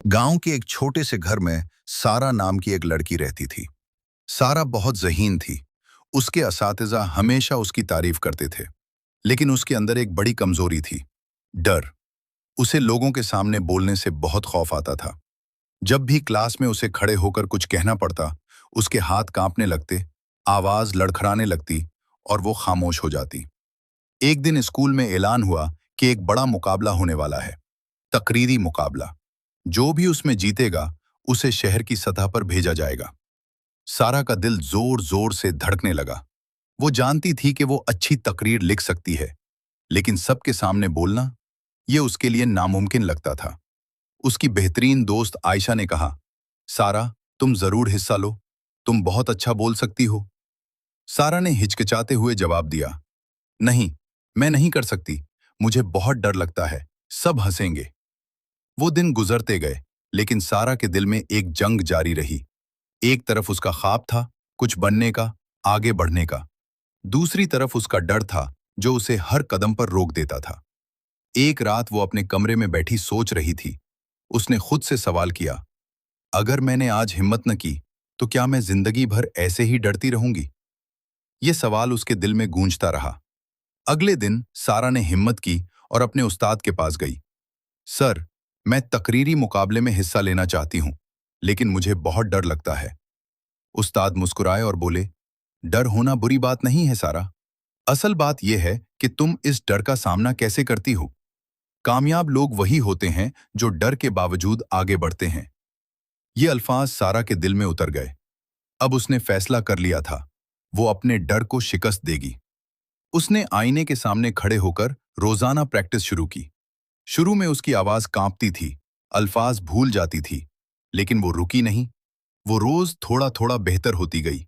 गांव के एक छोटे से घर में सारा नाम की एक लड़की रहती थी। सारा बहुत ज़हीन थी। उसके असातिज़ा हमेशा उसकी तारीफ करते थे। लेकिन उसके अंदर एक बड़ी कमजोरी थी, डर। उसे लोगों के सामने बोलने से बहुत खौफ आता था। जब भी क्लास में उसे खड़े होकर कुछ कहना पड़ता, उसके हाथ कांपने लगते, आवाज लड़खड़ाने लगती और वो खामोश हो जाती। एक दिन स्कूल में ऐलान हुआ कि एक बड़ा मुकाबला होने वाला है, तकरीरी मुकाबला। जो भी उसमें जीतेगा उसे शहर की सतह पर भेजा जाएगा। सारा का दिल जोर जोर से धड़कने लगा। वो जानती थी कि वो अच्छी तकरीर लिख सकती है, लेकिन सबके सामने बोलना, ये उसके लिए नामुमकिन लगता था। उसकी बेहतरीन दोस्त आयशा ने कहा, सारा, तुम जरूर हिस्सा लो, तुम बहुत अच्छा बोल सकती हो। सारा ने हिचकिचाते हुए जवाब दिया, नहीं, मैं नहीं कर सकती, मुझे बहुत डर लगता है, सब हंसेंगे। वो दिन गुजरते गए, लेकिन सारा के दिल में एक जंग जारी रही। एक तरफ उसका ख्वाब था, कुछ बनने का, आगे बढ़ने का। दूसरी तरफ उसका डर था, जो उसे हर कदम पर रोक देता था। एक रात वो अपने कमरे में बैठी सोच रही थी। उसने खुद से सवाल किया, अगर मैंने आज हिम्मत न की, तो क्या मैं जिंदगी भर ऐसे ही डरती रहूंगी? ये सवाल उसके दिल में गूंजता रहा। अगले दिन सारा ने हिम्मत की और अपने उस्ताद के पास गई। सर, मैं तकरीरी मुकाबले में हिस्सा लेना चाहती हूँ, लेकिन मुझे बहुत डर लगता है। उस्ताद मुस्कुराए और बोले, डर होना बुरी बात नहीं है सारा। असल बात यह है कि तुम इस डर का सामना कैसे करती हो। कामयाब लोग वही होते हैं जो डर के बावजूद आगे बढ़ते हैं। ये अल्फाज सारा के दिल में उतर गए। अब उसने फैसला कर लिया था, वो अपने डर को शिकस्त देगी। उसने आईने के सामने खड़े होकर रोजाना प्रैक्टिस शुरू की। शुरू में उसकी आवाज कांपती थी, अल्फाज भूल जाती थी, लेकिन वो रुकी नहीं। वो रोज थोड़ा थोड़ा बेहतर होती गई।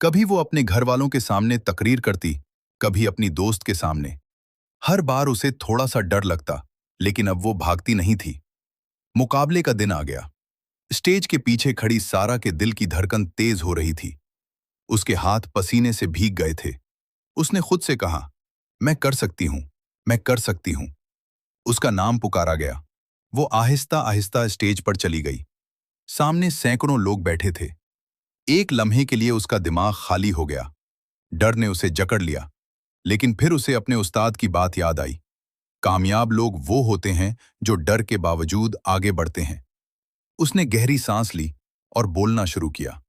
कभी वो अपने घर वालों के सामने तकरीर करती, कभी अपनी दोस्त के सामने। हर बार उसे थोड़ा सा डर लगता, लेकिन अब वो भागती नहीं थी। मुकाबले का दिन आ गया। स्टेज के पीछे खड़ी सारा के दिल की धड़कन तेज हो रही थी। उसके हाथ पसीने से भीग गए थे। उसने खुद से कहा, मैं कर सकती हूं, मैं कर सकती हूं। उसका नाम पुकारा गया। वो आहिस्ता आहिस्ता स्टेज पर चली गई। सामने सैकड़ों लोग बैठे थे। एक लम्हे के लिए उसका दिमाग खाली हो गया। डर ने उसे जकड़ लिया, लेकिन फिर उसे अपने उस्ताद की बात याद आई। कामयाब लोग वो होते हैं जो डर के बावजूद आगे बढ़ते हैं। उसने गहरी सांस ली और बोलना शुरू किया।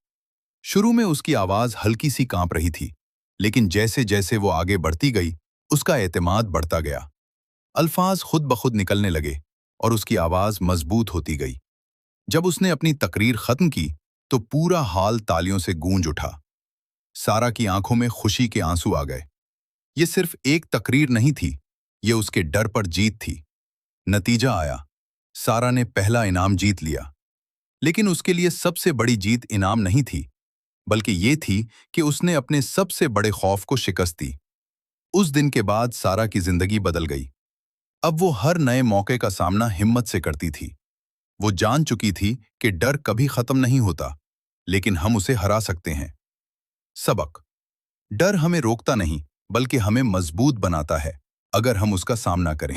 शुरू में उसकी आवाज हल्की सी कांप रही थी, लेकिन जैसे जैसे वो आगे बढ़ती गई, उसका एतमाद बढ़ता गया। अल्फाज खुद ब खुद निकलने लगे और उसकी आवाज मजबूत होती गई। जब उसने अपनी तकरीर खत्म की, तो पूरा हाल तालियों से गूंज उठा। सारा की आंखों में खुशी के आंसू आ गए। ये सिर्फ एक तकरीर नहीं थी, ये उसके डर पर जीत थी। नतीजा आया, सारा ने पहला इनाम जीत लिया। लेकिन उसके लिए सबसे बड़ी जीत इनाम नहीं थी, बल्कि ये थी कि उसने अपने सबसे बड़े खौफ को शिकस्त दी। उस दिन के बाद सारा की जिंदगी बदल गई। अब वो हर नए मौके का सामना हिम्मत से करती थी। वो जान चुकी थी कि डर कभी खत्म नहीं होता, लेकिन हम उसे हरा सकते हैं। सबक: डर हमें रोकता नहीं, बल्कि हमें मजबूत बनाता है, अगर हम उसका सामना करें।